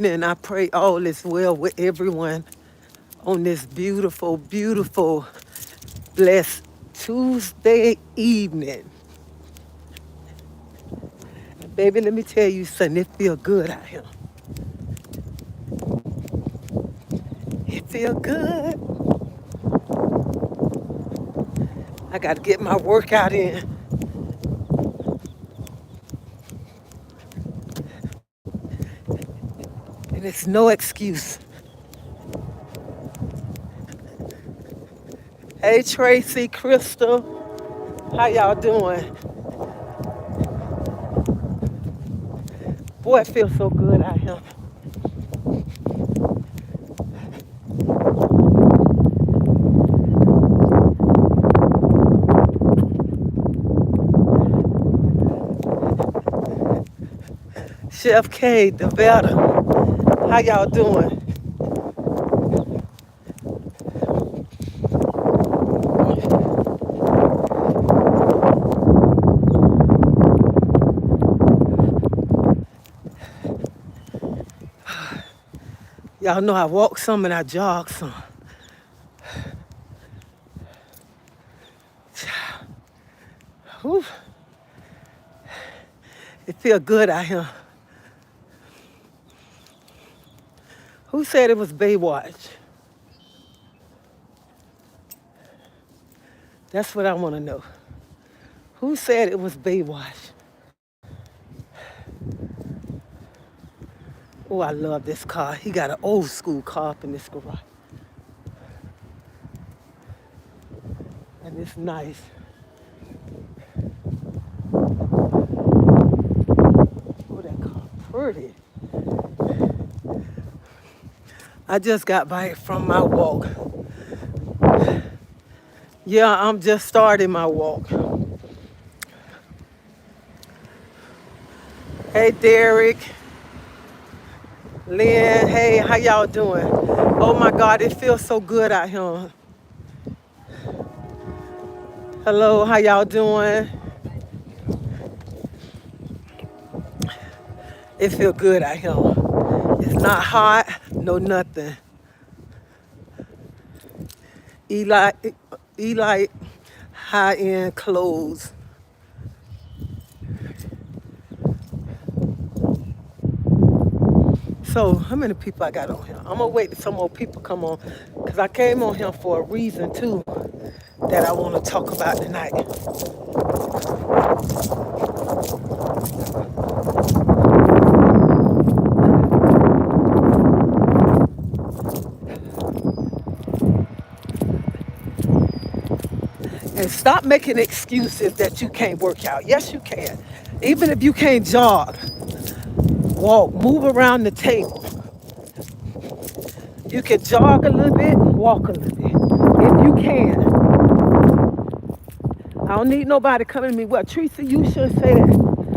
And I pray all is well with everyone on this beautiful, beautiful, blessed Tuesday evening. Baby, let me tell you something. It feel good out here. It feel good. I got to get my workout in. And it's no excuse. Hey, Tracy, Crystal, how y'all doing? Boy, it feels so good out here. Chef K, Devetta, how y'all doing? Y'all know I walk some and I jog some. Whew. It feel good out here. Who said it was Baywatch? That's what I want to know. Who said it was Baywatch? Oh, I love this car. He got an old school car up in this garage. And it's nice. Oh, that car pretty. I just got back from my walk. Yeah, I'm just starting my walk. Hey, Derek. Lynn, hey, how y'all doing? Oh my God, it feels so good out here. Hello, how y'all doing? It feels good out here. It's not hot, no nothing. Eli high-end clothes. So how many people I got on here? I'm gonna wait till some more people come on because I came on here for a reason too that I want to talk about tonight. And stop making excuses that you can't work out. Yes, you can. Even if you can't jog, walk, move around the table. You can jog a little bit, walk a little bit. If you can. I don't need nobody coming to me. Well, Treasie, you should say that.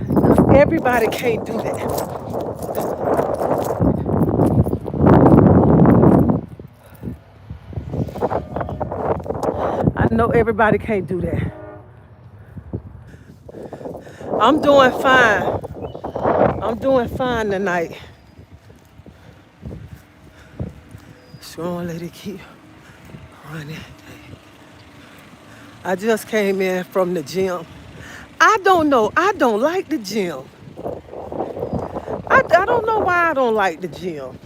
Because everybody can't do that. I know everybody can't do that. I'm doing fine. I'm doing fine tonight. Strong lady keep running. I just came in from the gym. I don't know. I don't like the gym. I don't know why I don't like the gym.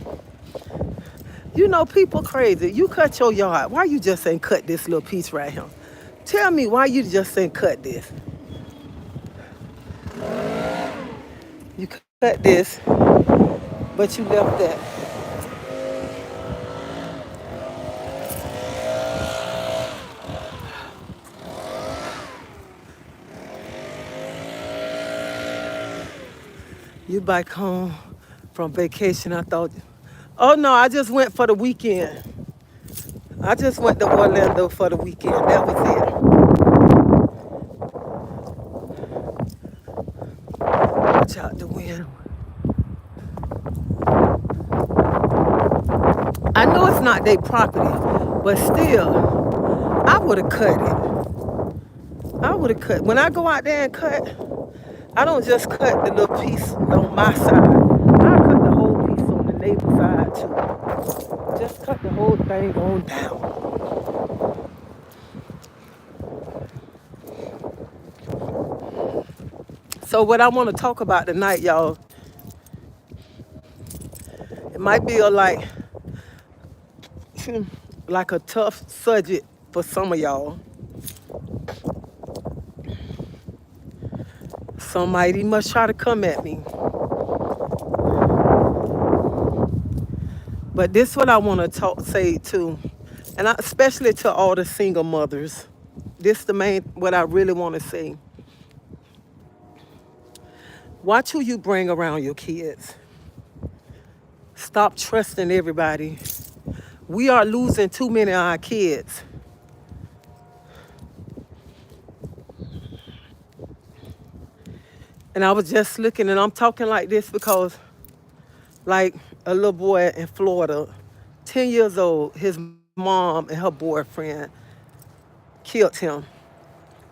You know, people crazy. You cut your yard. Why you just ain't cut this little piece right here? Tell me why you just ain't cut this. You cut this, but you left that. You back home from vacation, I thought. Oh no, I just went for the weekend. I just went to Orlando for the weekend. That was it. Watch out the wind. I know it's not their property, but still, I would have cut it. I would have cut. When I go out there and cut, I don't just cut the little piece on my side. I cut the whole piece on the neighbor side too. Just cut the whole thing on down. So what I want to talk about tonight, y'all, it might be a like a tough subject for some of y'all. Somebody must try to come at me. But this is what I want to say too, and especially to all the single mothers. This the main what I really want to say. Watch who you bring around your kids. Stop trusting everybody. We are losing too many of our kids. And I was just looking, and I'm talking like this because, like a little boy in Florida, 10 years old, his mom and her boyfriend killed him.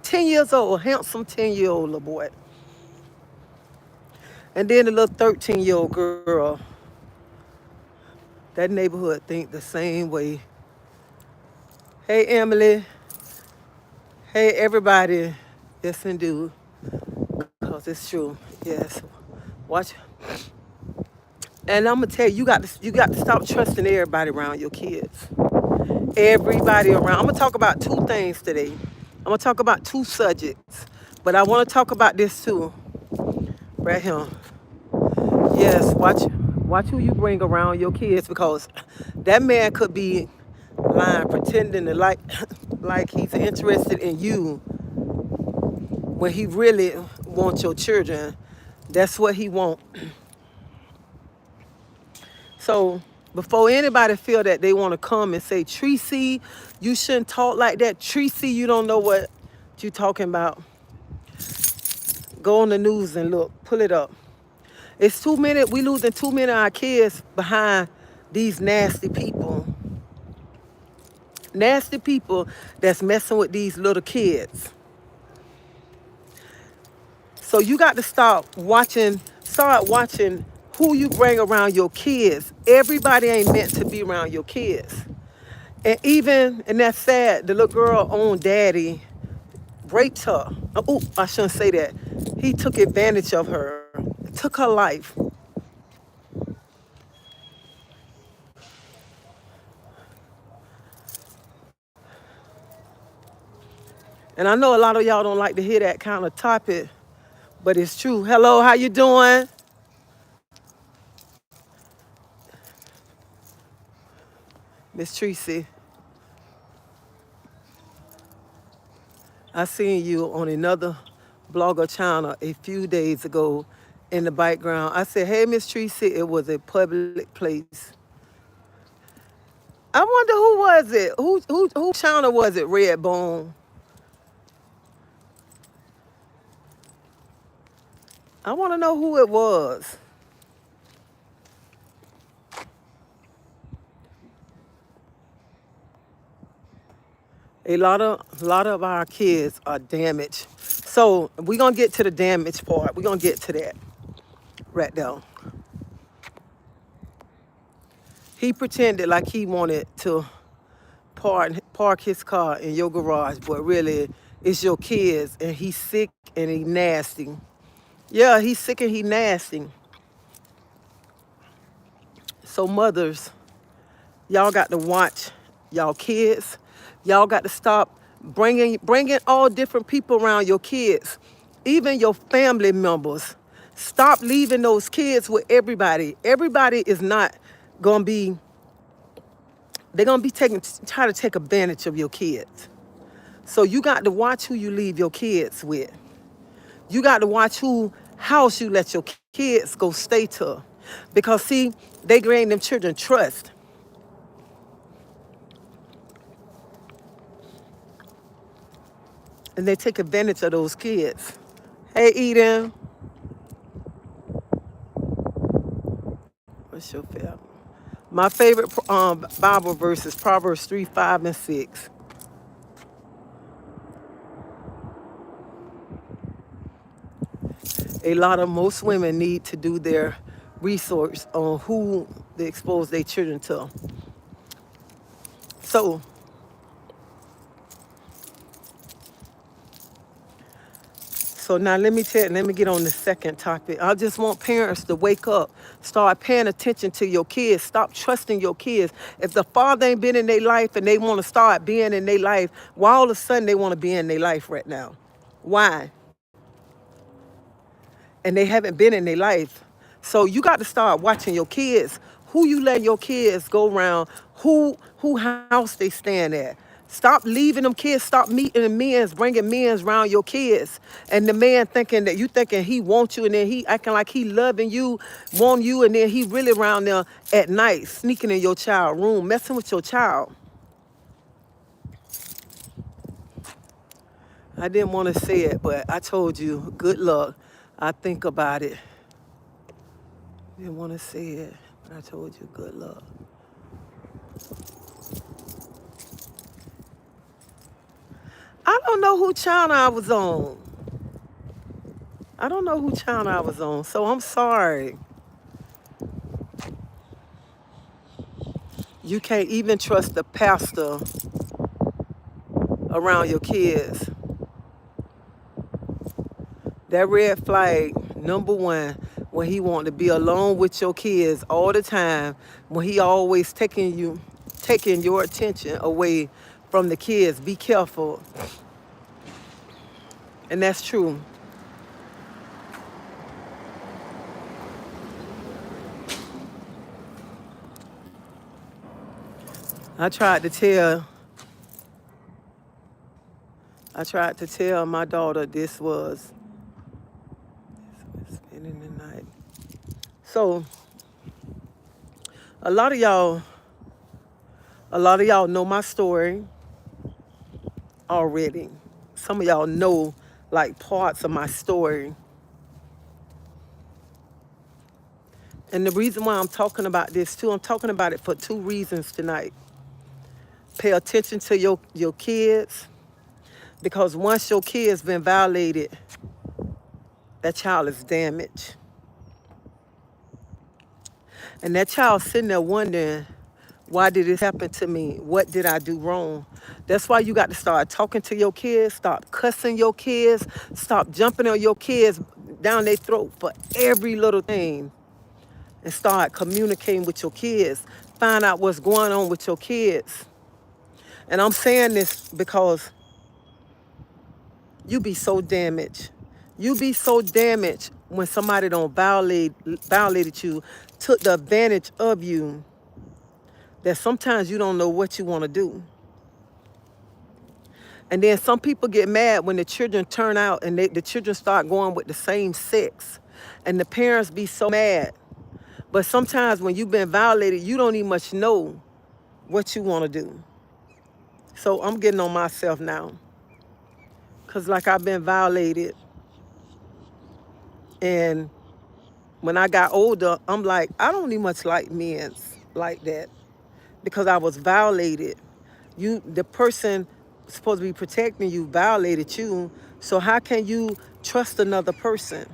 10 years old, handsome 10-year-old little boy. And then the little 13-year-old girl, that neighborhood think the same way. Hey, Emily. Hey, everybody. Yes, indeed. Because it's true. Yes. Watch. And I'm going to tell you, you got to stop trusting everybody around your kids. Everybody around. I'm going to talk about two things today. I'm going to talk about two subjects. But I want to talk about this too. Right here. Yes, watch who you bring around your kids, because that man could be lying, pretending to like he's interested in you when he really wants your children. That's what he wants. So before anybody feel that they want to come and say, Treasie, you shouldn't talk like that. Treasie, you don't know what you're talking about. Go on the news and look, pull it up. It's too many, we losing too many of our kids behind these nasty people. Nasty people that's messing with these little kids. So you got to start watching who you bring around your kids. Everybody ain't meant to be around your kids. And that's sad, the little girl own daddy raped her. Oh, I shouldn't say that. He took advantage of her, took her life. And I know a lot of y'all don't like to hear that kind of topic, but it's true. Hello, how you doing? Miss Treasie. I seen you on another blogger channel a few days ago in the background. I said, hey, Miss Treasie, it was a public place. I wonder who was it? Who channel was it, Redbone? I want to know who it was. A lot of our kids are damaged. So we're gonna get to the damage part. We're gonna get to that right now. He pretended like he wanted to park his car in your garage, but really it's your kids, and he's sick and he nasty. Yeah, he's sick and he nasty. So mothers, y'all got to watch y'all kids. Y'all got to stop bringing all different people around your kids, even your family members. Stop leaving those kids with everybody. Everybody is not gonna be. They're gonna be try to take advantage of your kids. So you got to watch who you leave your kids with. You got to watch who house you let your kids go stay to, because see, they gain them children trust. And they take advantage of those kids. Hey, Eden. What's your favorite? My favorite Bible verse is Proverbs 3, 5, and 6. Most women need to do their resource on who they expose their children to. So now let me get on the second topic. I just want parents to wake up, start paying attention to your kids, stop trusting your kids. If the father ain't been in their life and they want to start being in their life, why all of a sudden they want to be in their life right now? Why? And they haven't been in their life. So you got to start watching your kids. Who you let your kids go around, who house they stand at. Stop leaving them kids, stop meeting the men's, bringing men's around your kids. And the man thinking that you thinking he wants you and then he acting like he loving you, want you, and then he really around there at night, sneaking in your child room, messing with your child. I didn't want to say it, but I told you, good luck. I think about it. Didn't want to say it, but I told you, good luck. I don't know who channel I was on. I don't know who channel I was on, so I'm sorry. You can't even trust the pastor around your kids. That red flag, number one, when he want to be alone with your kids all the time, when he always taking your attention away from the kids. Be careful. And that's true. I tried to tell my daughter this was spending the night. So a lot of y'all know my story already. Some of y'all know like parts of my story. And the reason why I'm talking about this too, I'm talking about it for two reasons tonight. Pay attention to your kids, because once your kid's been violated, that child is damaged. And that child sitting there wondering, why did this happen to me? What did I do wrong? That's why you got to start talking to your kids, stop cussing your kids, stop jumping on your kids down their throat for every little thing, and start communicating with your kids. Find out what's going on with your kids. And I'm saying this because you be so damaged. You be so damaged when somebody don't violated you, took the advantage of you, that sometimes you don't know what you want to do. And then some people get mad when the children turn out and the children start going with the same sex. And the parents be so mad. But sometimes when you've been violated, you don't even much know what you want to do. So I'm getting on myself now. Because like I've been violated. And when I got older, I'm like, I don't even much like men like that. Because I was violated. The person supposed to be protecting you violated you. So how can you trust another person?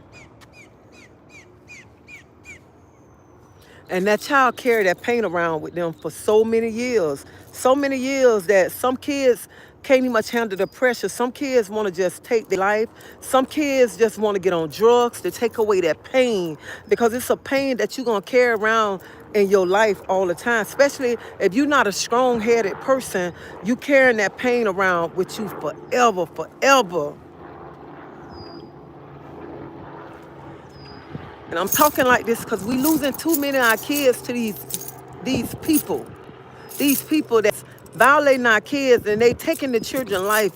And that child carried that pain around with them for so many years. So many years that some kids can't even much handle the pressure. Some kids want to just take their life. Some kids just want to get on drugs to take away that pain, because it's a pain that you're going to carry around in your life all the time. Especially if you're not a strong-headed person, you carrying that pain around with you forever, forever. And I'm talking like this because we losing too many of our kids to these people. These people that's violating our kids, and they taking the children's life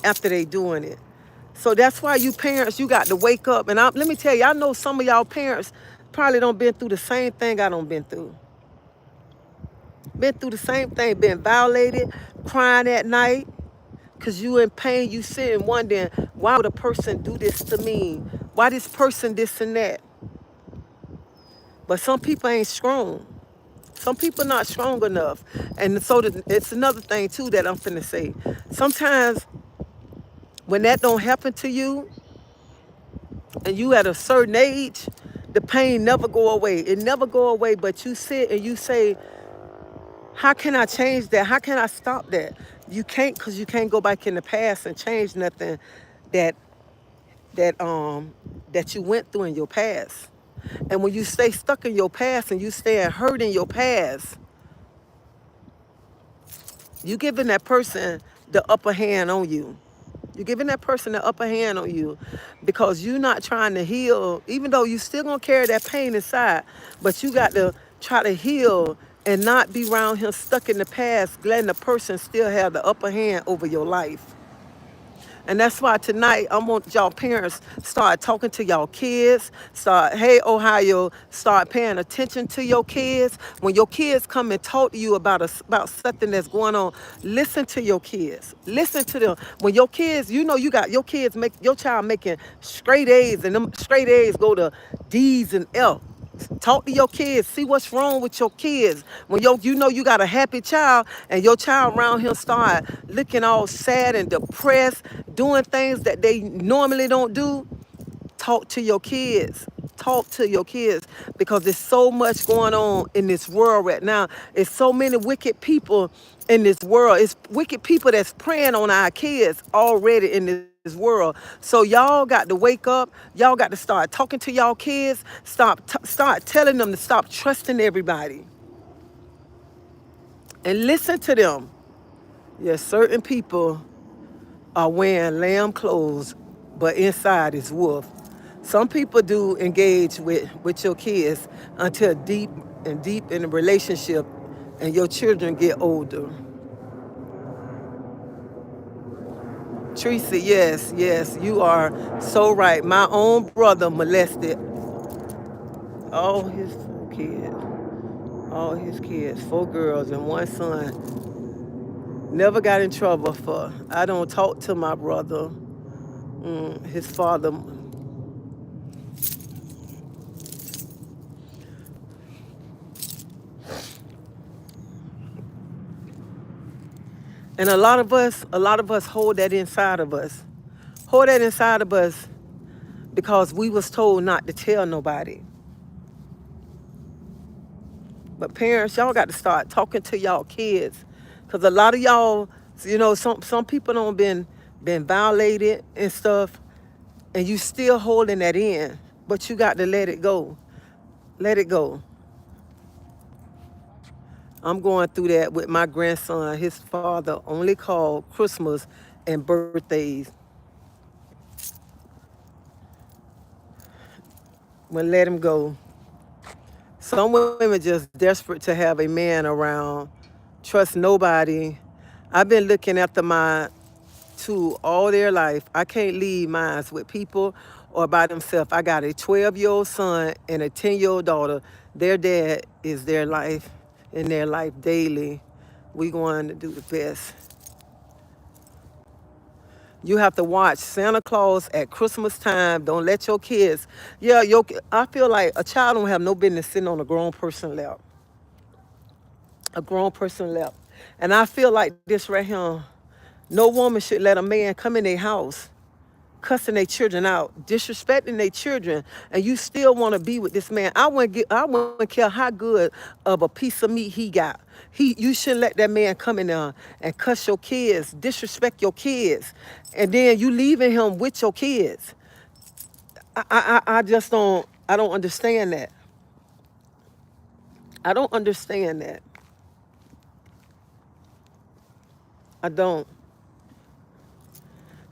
after they doing it. So that's why you parents, you got to wake up. And let me tell you, I know some of y'all parents probably don't been through the same thing I done been through. Been through the same thing, been violated, crying at night, because you in pain, you sitting wondering, why would a person do this to me? Why this person this and that? But some people ain't strong. Some people not strong enough. And so it's another thing too that I'm finna say. Sometimes when that don't happen to you, and you at a certain age, The pain never go away. It never go away, but you sit and you say, how can I change that? How can I stop that? You can't, because you can't go back in the past and change nothing that that um that you went through in your past. And when you stay stuck in your past and you stay hurt in your past, you giving that person the upper hand on you. You're giving that person the upper hand on you because you're not trying to heal, even though you still gonna carry that pain inside, but you got to try to heal and not be around him stuck in the past, letting the person still have the upper hand over your life. And that's why tonight I want y'all parents start talking to y'all kids. Start, hey Ohio, start paying attention to your kids. When your kids come and talk to you about about something that's going on, listen to your kids. Listen to them. When your kids, you know you got your kids make your child making straight A's, and them straight A's go to D's and F. Talk to your kids. See what's wrong with your kids. When you know you got a happy child and your child around him start looking all sad and depressed, doing things that they normally don't do, talk to your kids. Talk to your kids because there's so much going on in this world right now. It's so many wicked people in this world. It's wicked people that's preying on our kids already in this world. So y'all got to wake up. Y'all got to start talking to y'all kids. Start telling them to stop trusting everybody and listen to them. Yes, certain people are wearing lamb clothes, but inside is wolf. Some people do engage with your kids until deep in a relationship and your children get older. Treasie, yes, yes, you are so right. My own brother molested all his kids, all his kids, 4 girls and 1 son. Never got in trouble for. I don't talk to my brother. His father. And a lot of us hold that inside of us. Hold that inside of us because we was told not to tell nobody. But parents, y'all got to start talking to y'all kids. Cause a lot of y'all, some people don't been violated and stuff, and you still holding that in. But you got to let it go. Let it go. I'm going through that with my grandson. His father only called Christmas and birthdays. Well, let him go. Some women just desperate to have a man around. Trust nobody. I've been looking after my two all their life. I can't leave mine with people or by themselves. I got a 12-year-old son and a 10-year-old daughter. Their dad is their life in their life daily. We going to do the best. You have to watch Santa Claus at Christmas time. Don't let your kids. Yeah, I feel like a child don't have no business sitting on a grown person lap. A grown person lap. And I feel like this right here. No woman should let a man come in their house, cussing their children out, disrespecting their children, and you still want to be with this man. I wouldn't care how good of a piece of meat he got. You shouldn't let that man come in there and cuss your kids, disrespect your kids, and then you leaving him with your kids. I just don't. I don't understand that. I don't understand that. I don't.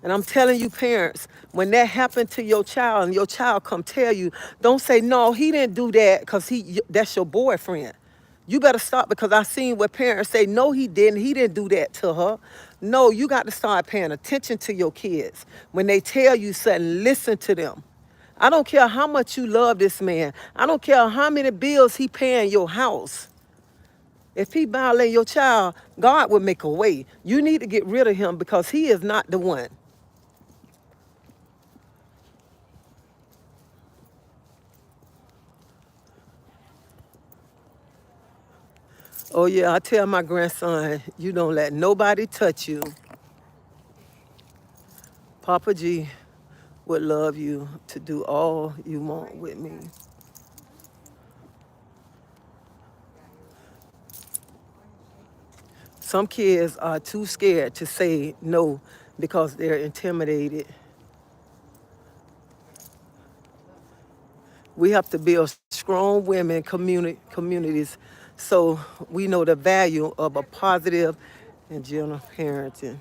And I'm telling you, parents, when that happened to your child and your child come tell you, don't say, no, he didn't do that because that's your boyfriend. You better stop because I seen where parents say, no, he didn't. He didn't do that to her. No, you got to start paying attention to your kids. When they tell you something, listen to them. I don't care how much you love this man. I don't care how many bills he paying your house. If he violate your child, God will make a way. You need to get rid of him because he is not the one. Oh yeah, I tell my grandson, you don't let nobody touch you. Papa G would love you to do all you want with me. Some kids are too scared to say no because they're intimidated. We have to build strong women communities so we know the value of a positive and gentle parenting.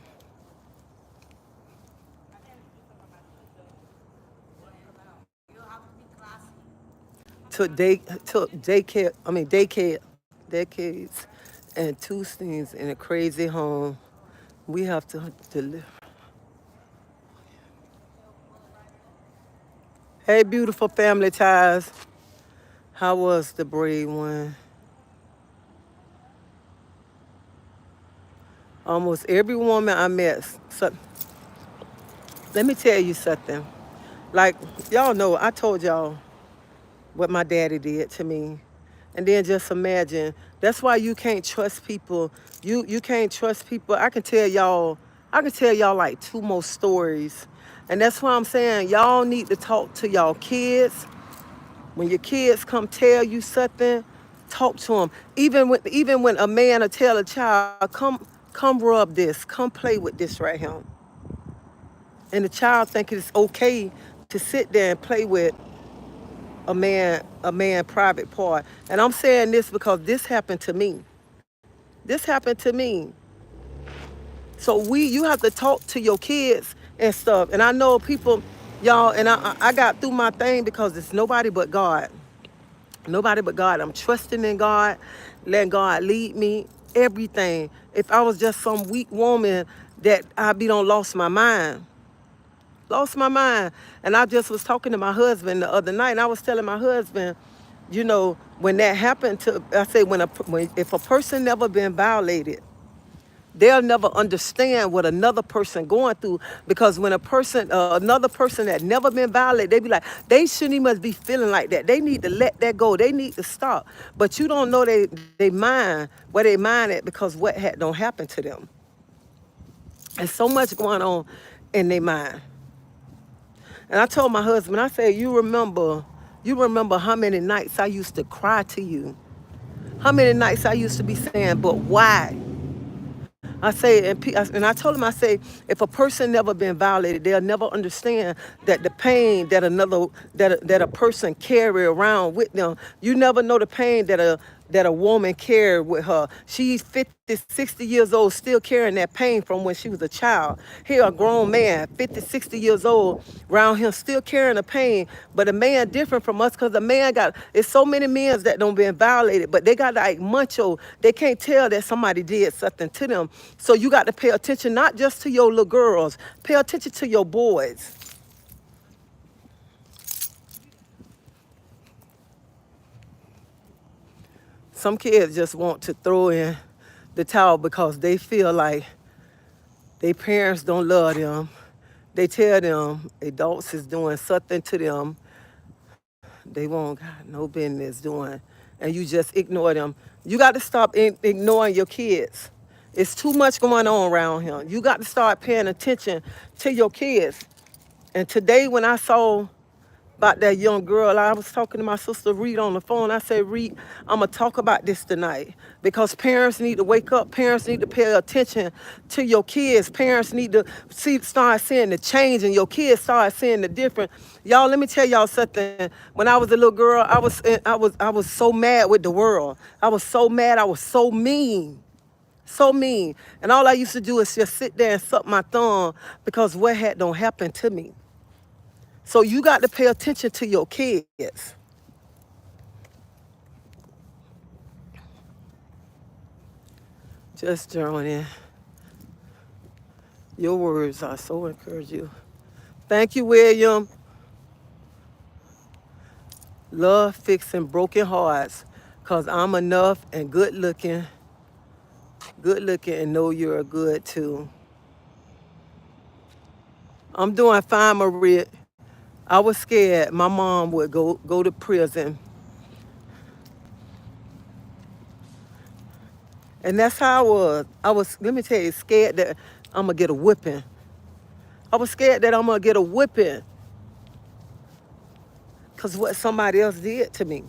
Took daycare, decades, and two scenes in a crazy home. We have to deliver. Hey, beautiful family ties. How was the brave one? Almost every woman I met. So, let me tell you something. Like, y'all know, I told y'all what my daddy did to me. And then just imagine, that's why you can't trust people. You can't trust people. I can tell y'all like two more stories. And that's why I'm saying y'all need to talk to y'all kids. When your kids come tell you something, talk to them. Even when a man will tell a child, come rub this, come play with this right here. And the child think it's okay to sit there and play with a man private part. And I'm saying this because this happened to me. This happened to me. So you have to talk to your kids and stuff. And I know people, y'all, and I got through my thing because it's nobody but God. Nobody but God. I'm trusting in God, letting God lead me, everything. If I was just some weak woman that I'd be done lost my mind. Lost my mind. And I just was talking to my husband the other night, and I was telling my husband, when that happened I say if a person never been violated, they'll never understand what another person going through, because when another person that never been violated, they be like, they shouldn't even must be feeling like that. They need to let that go. They need to stop. But you don't know they mind where they mind at, because what don't happen to them. There's so much going on in their mind. And I told my husband, I said, you remember how many nights I used to cry to you? How many nights I used to be saying, but why? I say, and I told him, I say, if a person never been violated, they'll never understand that the pain that a person carry around with them. You never know the pain that a woman carried with her. She's 50, 60 years old, still carrying that pain from when she was a child. Here, a grown man, 50, 60 years old, around him, still carrying the pain. But a man different from us, because a man it's so many men that don't been violated, but they got like macho. They can't tell that somebody did something to them. So you got to pay attention, not just to your little girls, pay attention to your boys. Some kids just want to throw in the towel because they feel like their parents don't love them. They tell them adults is doing something to them they won't got no business doing, and you just ignore them. You got to stop ignoring your kids. It's too much going on around here. You got to start paying attention to your kids. And today when I saw about that young girl, I was talking to my sister Reed on the phone. I said, Reed, I'm going to talk about this tonight, because parents need to wake up. Parents need to pay attention to your kids. Parents need to start seeing the change, and your kids start seeing the difference. Y'all, let me tell y'all something. When I was a little girl, I was so mad with the world. I was so mad. I was so mean. So mean. And all I used to do is just sit there and suck my thumb, because what don't happen to me. So you got to pay attention to your kids. Just joining. Your words are so encouraging. Thank you, William. Love fixing broken hearts, because I'm enough and good looking, and know you're good too. I'm doing fine, Maria. I was scared my mom would go to prison. And that's how I was. Let me tell you, scared that I'm going to get a whipping. I was scared that I'm going to get a whipping because what somebody else did to me.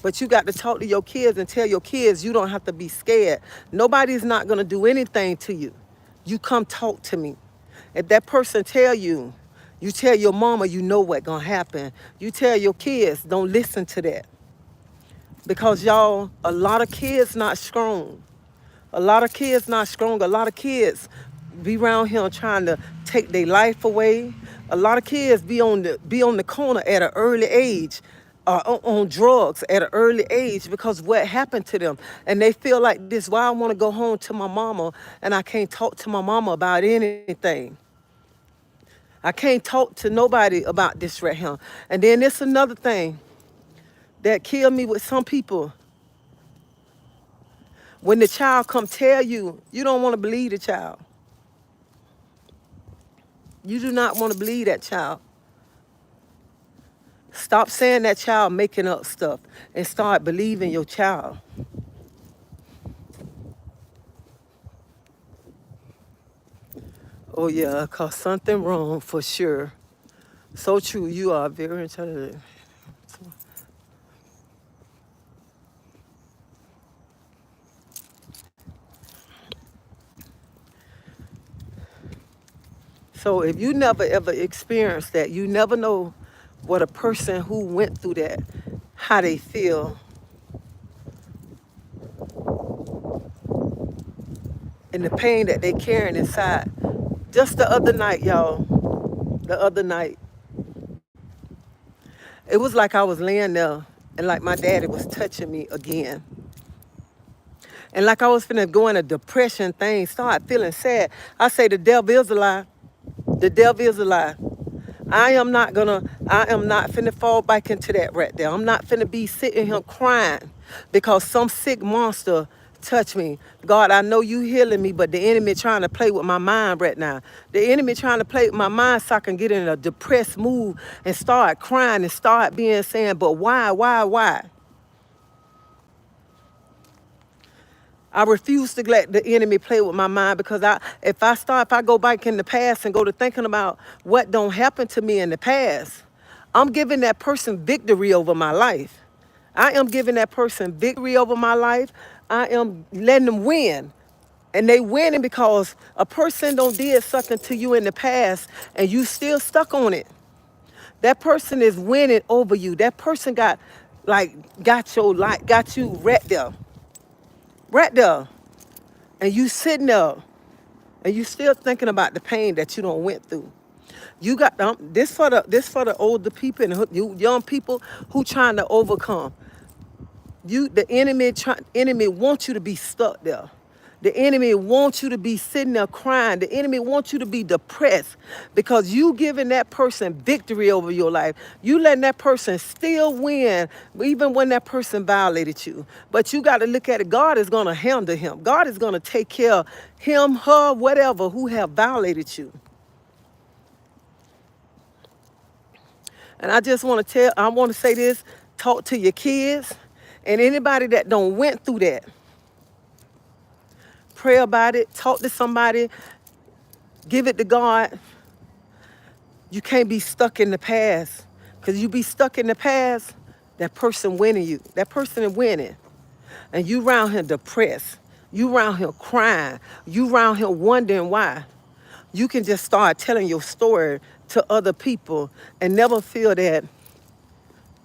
But you got to talk to your kids and tell your kids you don't have to be scared. Nobody's not going to do anything to you. You come talk to me. If that person tell you, you tell your mama you know what's going to happen. You tell your kids, don't listen to that. Because y'all, a lot of kids not strong. A lot of kids not strong. A lot of kids be around here trying to take their life away. A lot of kids be on the corner at an early age, on drugs at an early age because what happened to them, and they feel like this. Why I want to go home to my mama and I can't talk to my mama about anything. I can't talk to nobody about this right here. And then there's another thing that killed me with some people. When the child come tell you, you don't want to believe the child. You do not want to believe that child. Stop saying that child making up stuff and start believing your child. Oh yeah, cause something wrong for sure. So true, you are very intelligent. So if you never ever experienced that, you never know what a person who went through that, how they feel, and the pain that they carrying inside. Just the other night, y'all, the other night, it was like I was laying there and like my daddy was touching me again. And like I was finna go in a depression thing, start feeling sad. I say the devil is a lie. The devil is a lie. I am not finna fall back into that right there. I'm not finna be sitting here crying because some sick monster touched me. God, I know you healing me, but the enemy trying to play with my mind right now. The enemy trying to play with my mind so I can get in a depressed mood and start crying and start being saying, but why? I refuse to let the enemy play with my mind because if I go back in the past and go to thinking about what don't happen to me in the past, I'm giving that person victory over my life. I am giving that person victory over my life. I am letting them win. And they winning because a person don't did something to you in the past and you still stuck on it. That person is winning over you. That person got your life, got you right there. Right there. And you sitting there and you still thinking about the pain that you don't went through. You got this for the older people and you young people who trying to overcome. The enemy wants you to be stuck there. The enemy wants you to be sitting there crying. The enemy wants you to be depressed because you giving that person victory over your life. You letting that person still win even when that person violated you. But you got to look at it. God is going to handle him. God is going to take care of him, her, whatever, who have violated you. And I just want to say this, talk to your kids and anybody that don't went through that. Pray about it, talk to somebody, give it to God. You can't be stuck in the past. Because you be stuck in the past, that person winning you. That person is winning. And you around here depressed. You around here crying. You around here wondering why. You can just start telling your story to other people and never feel that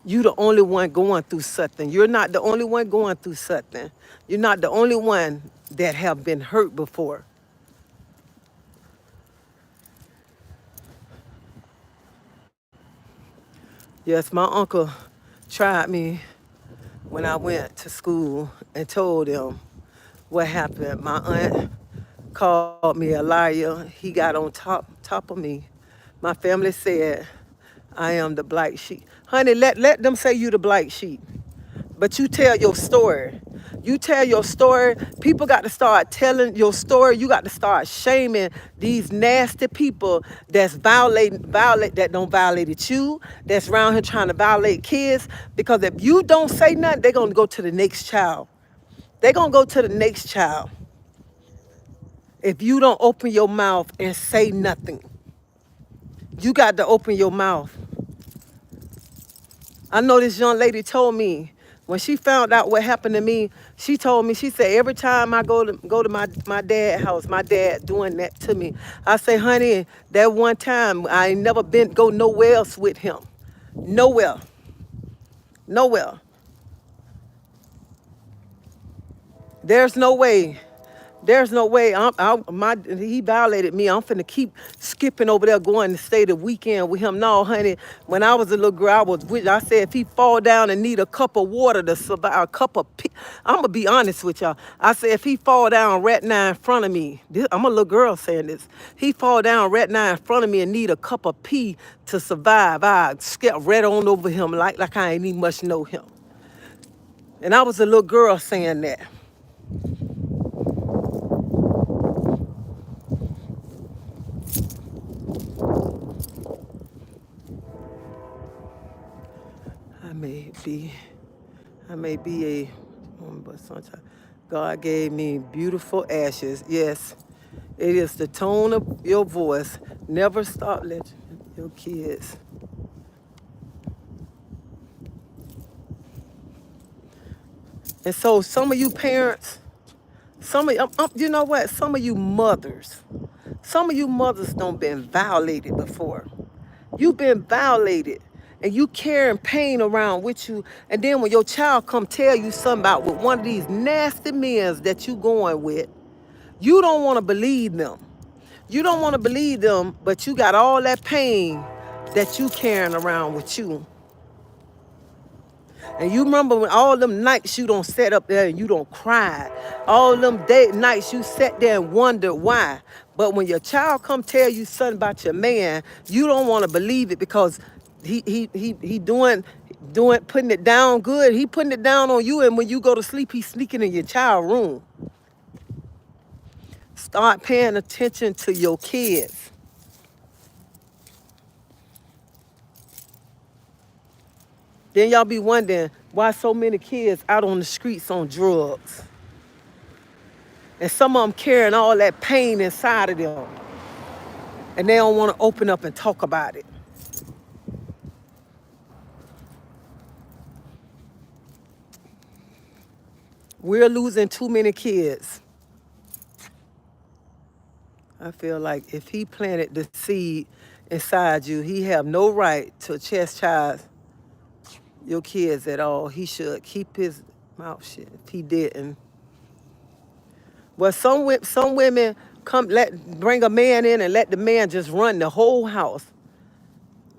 you the only one going through something. You're not the only one going through something. You're not the only one that have been hurt before. Yes, my uncle tried me when I went to school and told him what happened. My aunt called me a liar. He got on top of me. My family said I am the black sheep. Honey, let them say you the black sheep. But you tell your story. You tell your story. People got to start telling your story. You got to start shaming these nasty people that's that don't violate you, that's around here trying to violate kids. Because if you don't say nothing, they're going to go to the next child. They're going to go to the next child. If you don't open your mouth and say nothing, you got to open your mouth. I know this young lady told me When she found out what happened to me, she told me, she said, every time I go to my dad's house, my dad doing that to me. I say, honey, that one time I ain't never been go nowhere else with him. Nowhere. Nowhere. There's no way. There's no way. He violated me. I'm finna keep skipping over there, going to stay the weekend with him. No, honey. When I was a little girl, I said if he fall down and need a cup of water to survive, a cup of pee. I'm gonna be honest with y'all. I said if he fall down right now in front of me, I'm a little girl saying this. He fall down right now in front of me and need a cup of pee to survive. I skip right on over him like I ain't even much know him. And I was a little girl saying that. I may be I may be a woman, but sometimes God gave me beautiful ashes. Yes, it is the tone of your voice. Never stop letting your kids. And so some of you parents, you know what? Some of you mothers don't been violated before. You've been violated and you carrying pain around with you. And then when your child come tell you something about with one of these nasty men that you going with, you don't want to believe them. You don't want to believe them, but you got all that pain that you carrying around with you. And you remember when all them nights you don't sit up there and you don't cry. All them nights you sat there and wonder why. But when your child come tell you something about your man, you don't want to believe it because he doing putting it down good. He putting it down on you, and when you go to sleep, he's sneaking in your child room. Start paying attention to your kids. Then y'all be wondering why so many kids out on the streets on drugs. And some of them carrying all that pain inside of them. And they don't want to open up and talk about it. We're losing too many kids. I feel like if he planted the seed inside you, he have no right to chastise your kids at all. He should keep his mouth shut if he didn't. Well, some women bring a man in and let the man just run the whole house.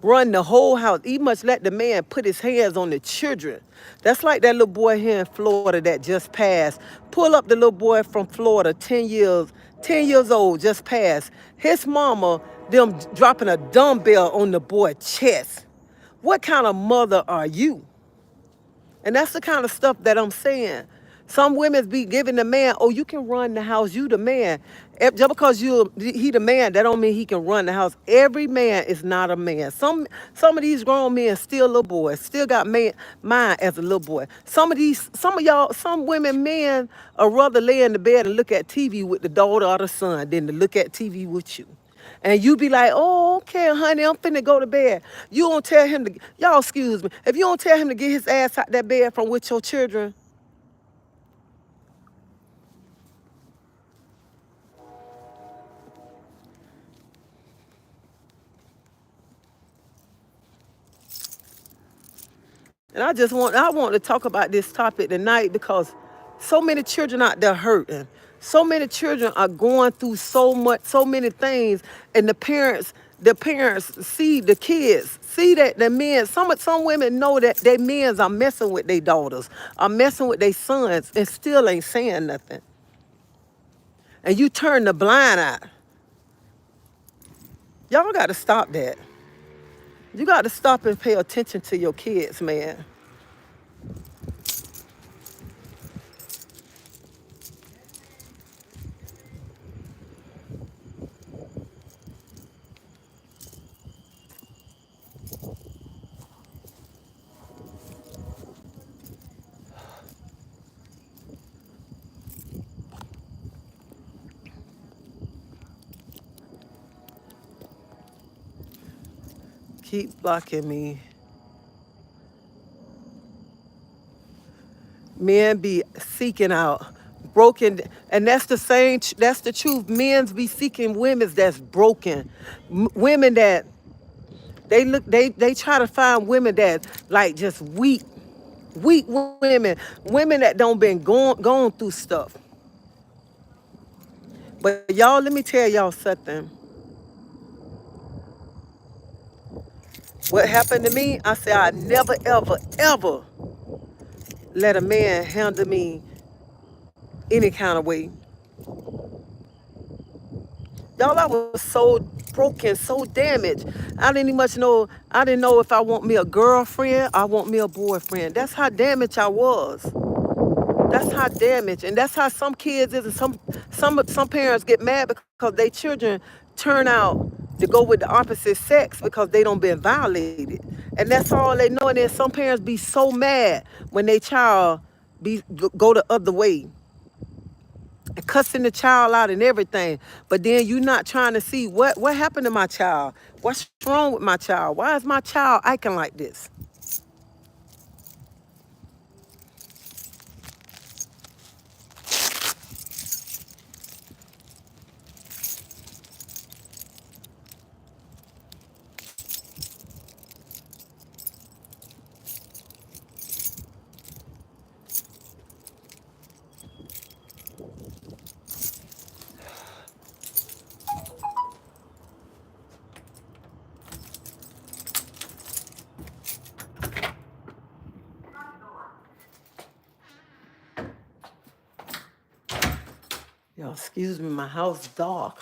Run the whole house. He must let the man put his hands on the children. That's like that little boy here in Florida that just passed. Pull up the little boy from Florida, 10 years old, just passed. His mama, them dropping a dumbbell on the boy's chest. What kind of mother are you? And that's the kind of stuff that I'm saying. Some women be giving the man, oh, you can run the house, you the man. Just because he the man, that don't mean he can run the house. Every man is not a man. Some of these grown men still little boys, still got mind as a little boy. Some women, men are rather lay in the bed and look at TV with the daughter or the son than to look at TV with you. And you be like, oh, okay, honey, I'm finna go to bed. You don't tell him to, y'all excuse me, if you don't tell him to get his ass out that bed from with your children, and I want to talk about this topic tonight because so many children out there hurting. So many children are going through so many things, and the parents see the kids, see that the men, some women know that their men are messing with their daughters, are messing with their sons, and still ain't saying nothing. And you turn the blind eye. Y'all got to stop that. You got to stop and pay attention to your kids, man. Keep blocking me. Men be seeking out broken, and that's the same. That's the truth. Men's be seeking women that's broken, women that they look. They try to find women that like just weak women, women that don't been going through stuff. But y'all, let me tell y'all something. What happened to me? I said I never ever ever let a man handle me any kind of way. Y'all, I was so broken, so damaged. I didn't even much know. I didn't know if I want me a girlfriend, I want me a boyfriend. That's how damaged I was. That's how damaged, and that's how some kids is, and some parents get mad because their children turn out to go with the opposite sex because they don't been violated, and that's all they know. And then some parents be so mad when their child go the other way, cussing the child out and everything. But then you not trying to see what happened to my child. What's wrong with my child? Why is my child acting like this? Yo, excuse me, my house dark.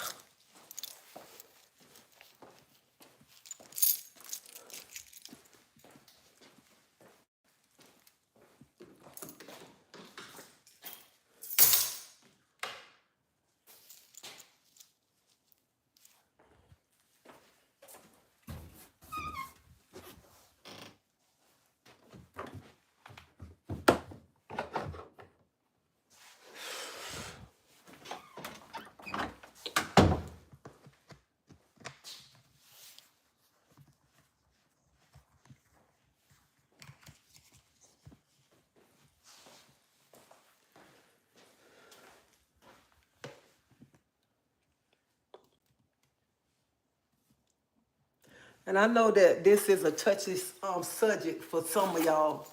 And I know that this is a touchy subject for some of y'all.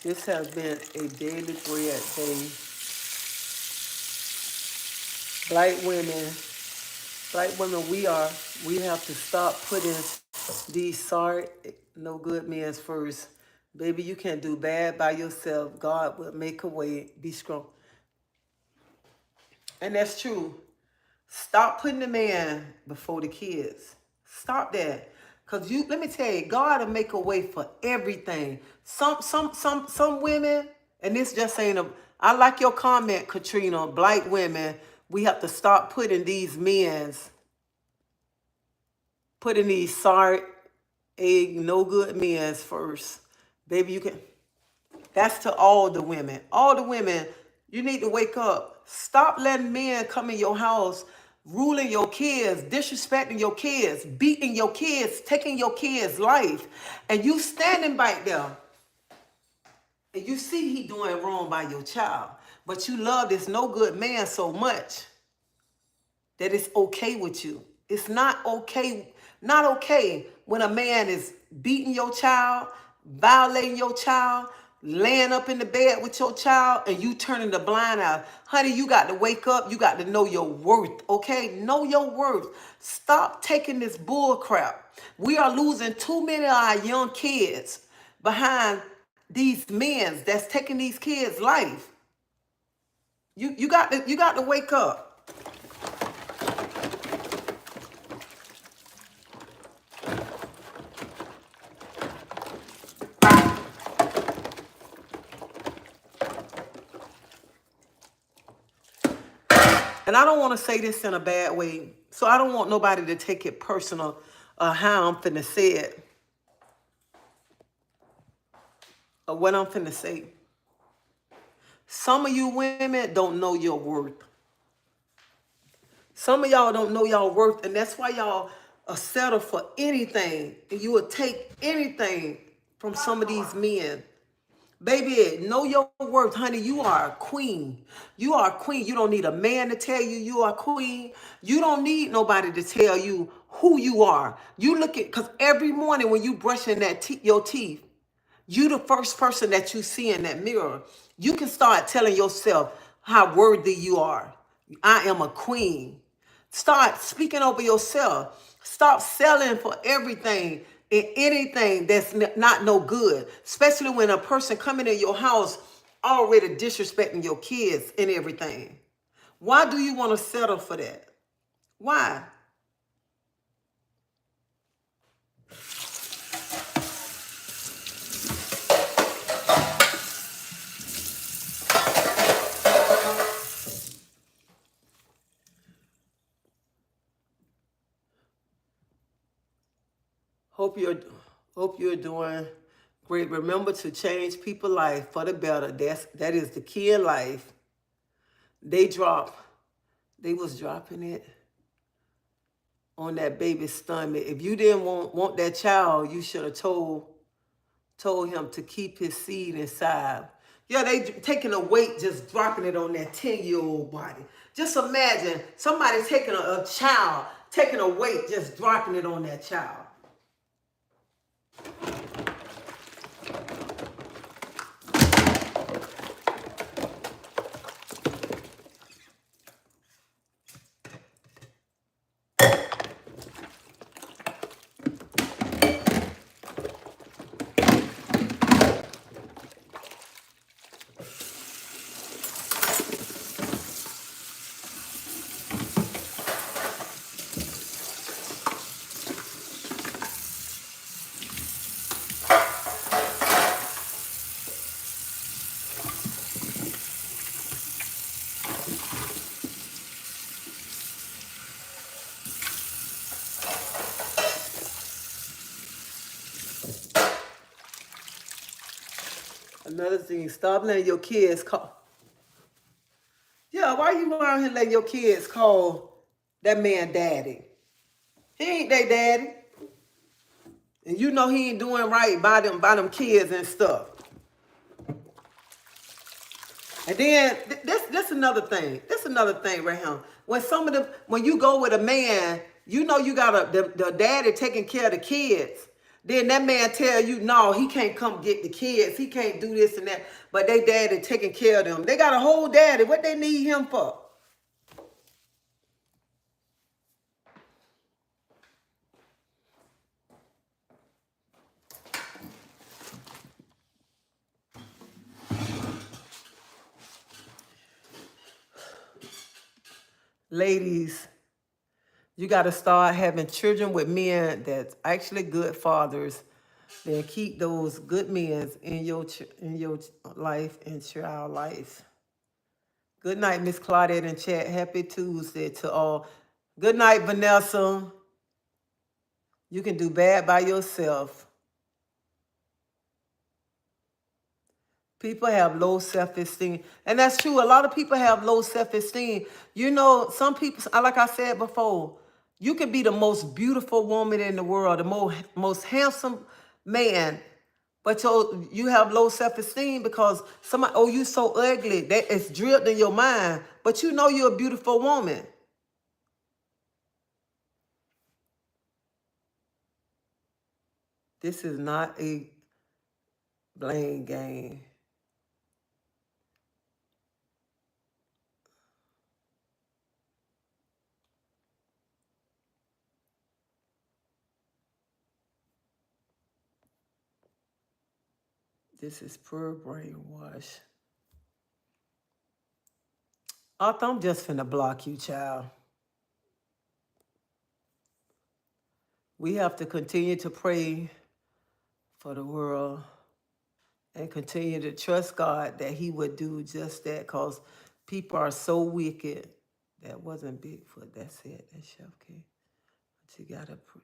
This has been a daily bread day. Black women, we have to stop putting these sorry, no good men's first. Baby, you can't do bad by yourself. God will make a way. Be strong. And that's true. Stop putting the man before the kids. Stop that. Cause let me tell you, God will make a way for everything. Some women, and this just ain't I like your comment, Katrina. Black women, we have to stop putting these sorry, egg, no good men's first. Baby, you can. That's to all the women. All the women, you need to wake up. Stop letting men come in your house, ruling your kids, disrespecting your kids, beating your kids, taking your kids' life. And you standing back there. And you see he doing wrong by your child. But you love this no good man so much that it's okay with you. It's not okay when a man is beating your child, violating your child, laying up in the bed with your child, and you turning the blind eye. Honey, you got to wake up. You got to know your worth, okay? Know your worth. Stop taking this bull crap. We are losing too many of our young kids behind these men that's taking these kids' life. You got to wake up. And I don't want to say this in a bad way. So I don't want nobody to take it personal how I'm finna say it or what I'm finna say. Some of you women don't know your worth. Some of y'all don't know y'all worth, and that's why y'all settle for anything. And you will take anything from some of these men. Baby, know your worth, honey. You are a queen. You are a queen. You don't need a man to tell you you are a queen. You don't need nobody to tell you who you are. You look at, because every morning when you brushing your teeth, you the first person that you see in that mirror. You can start telling yourself how worthy you are. I am a queen. Start speaking over yourself. Stop selling for everything and anything that's not no good. Especially when a person coming in your house already disrespecting your kids and everything. Why do you want to settle for that? Why? Hope you're hope you're doing great. Remember to change people's life for the better. That is the key in life. They drop. They was dropping it on that baby's stomach. If you didn't want that child, you should have told him to keep his seed inside. Yeah, they taking a weight, just dropping it on that 10-year-old body. Just imagine somebody taking a child, taking a weight, just dropping it on that child. Another thing, stop letting your kids call. Yeah, why you around here letting your kids call that man daddy? He ain't their daddy. And you know he ain't doing right by them kids and stuff. And then this another thing. This another thing right here. When you go with a man, you know you got the daddy taking care of the kids. Then that man tell you, no, he can't come get the kids. He can't do this and that. But they daddy taking care of them. They got a whole daddy. What they need him for? Ladies, you got to start having children with men that's actually good fathers. Then keep those good men in your life and child life. Good night, Miss Claudette in chat. Happy Tuesday to all. Good night, Vanessa. You can do bad by yourself. People have low self-esteem. And that's true. A lot of people have low self-esteem. You know, some people, like I said before, you can be the most beautiful woman in the world, the most handsome man, but you have low self-esteem because somebody, oh, you so ugly. That is drilled in your mind. But you know you're a beautiful woman. This is not a blame game. This is pure brainwash. Arthur, I'm just finna block you, child. We have to continue to pray for the world and continue to trust God that he would do just that, because people are so wicked. That wasn't Bigfoot. That's it. That's Chef K. But you gotta pray.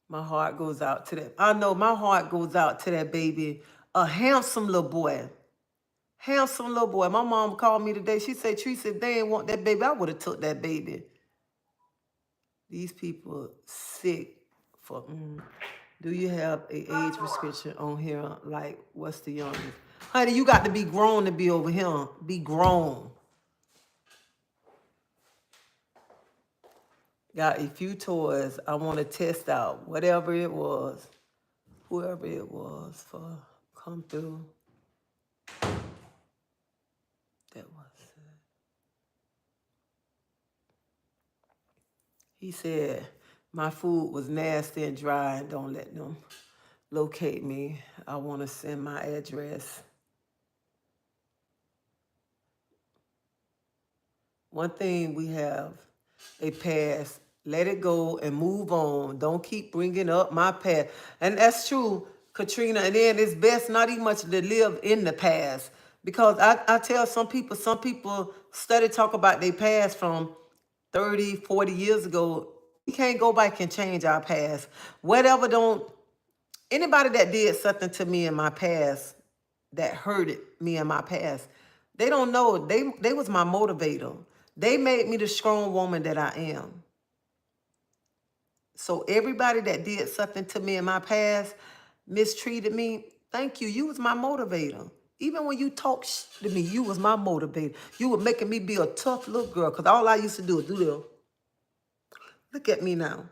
My heart goes out to that. I know my heart goes out to that baby. A handsome little boy. Handsome little boy. My mom called me today. She said, Treasie, if they ain't want that baby, I would have took that baby. These people sick for... Do you have a age restriction on here? Like, what's the youngest? Honey, you got to be grown to be over here. Be grown. Got a few toys I want to test out. Whatever it was. Whoever it was for. Come through. That was it. He said, my food was nasty and dry and don't let them locate me. I want to send my address. One thing we have a past. Let it go and move on. Don't keep bringing up my past. And that's true, Katrina. And then it's best not even much to live in the past. Because I tell some people study talk about their past from 30, 40 years ago. We can't go back and change our past. Whatever anybody that did something to me in my past, that hurted me in my past, they don't know. They was my motivator. They made me the strong woman that I am. So everybody that did something to me in my past, mistreated me, thank you. You was my motivator. Even when you talk to me, you was my motivator. You were making me be a tough little girl, because all I used to do is do this. Look at me now.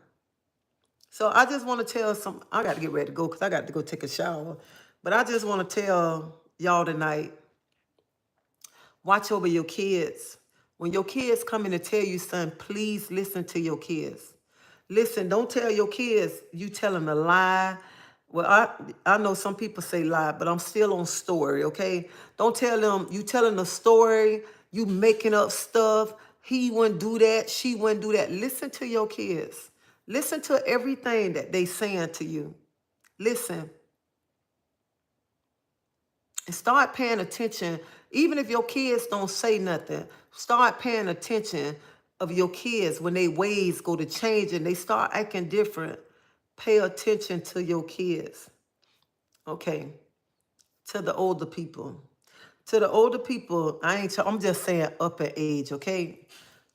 So I just want to tell I got to get ready to go because I got to go take a shower. But I just want to tell y'all tonight, watch over your kids. When your kids come in to tell you something, please listen to your kids. Listen, don't tell your kids you telling a lie. Well, I know some people say lie, but I'm still on story, okay? Don't tell them you telling a story, you making up stuff. He wouldn't do that, she wouldn't do that. Listen to your kids. Listen to everything that they saying to you. Listen. And start paying attention. Even if your kids don't say nothing, start paying attention of your kids when their ways go to change and they start acting different. Pay attention to your kids. Okay. To the older people. To the older people, I'm just saying up in age, okay?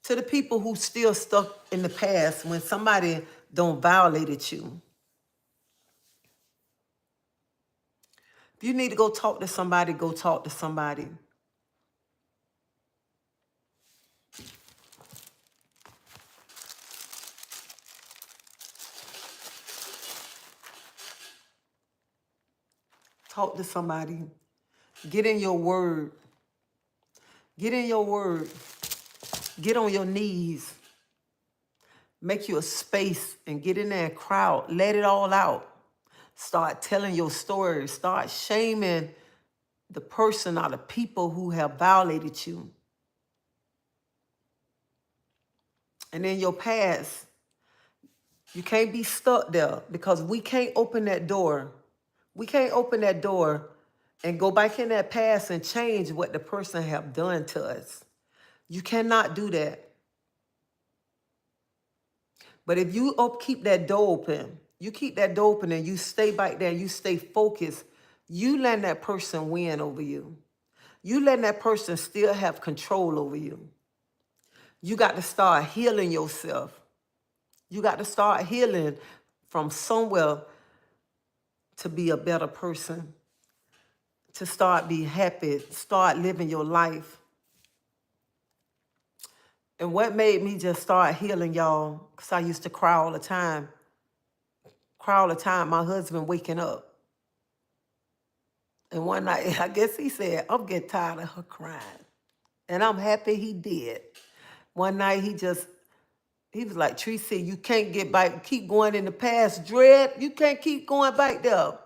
To the people who still stuck in the past when somebody don't violated you. If you need to go talk to somebody, go talk to somebody. Talk to somebody. Get in your word. Get in your word. Get on your knees. Make you a space and get in there and crowd. Let it all out. Start telling your story. Start shaming the person or the people who have violated you. And in your past, you can't be stuck there because we can't open that door. We can't open that door and go back in that past and change what the person have done to us. You cannot do that. But if you keep that door open, you keep that door open and you stay back there, you stay focused, you letting that person win over you. You letting that person still have control over you. You got to start healing yourself. You got to start healing from somewhere to be a better person, to start be happy, start living your life. And what made me just start healing, y'all, because I used to cry all the time. Cry all the time, my husband waking up. And one night, I guess he said, I'm getting tired of her crying. And I'm happy he did. One night he was like, Treasie, you can't get back, keep going in the past, Dread. You can't keep going back there.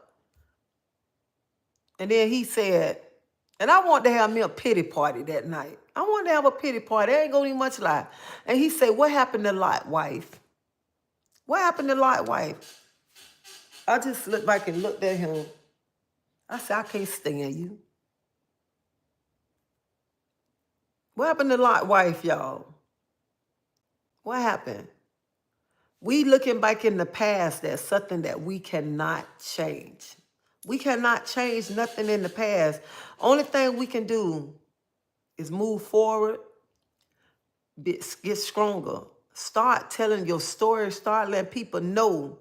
And then he said, and I wanted to have me a pity party that night. I wanted to have a pity party. There ain't gonna be much lie. And he said, what happened to Lot wife? What happened to Lot wife? I just looked back and looked at him. I said, I can't stand you. What happened to Lot wife, y'all? What happened? We looking back in the past, that's something that we cannot change. We cannot change nothing in the past. Only thing we can do is move forward, get stronger. Start telling your story, start letting people know,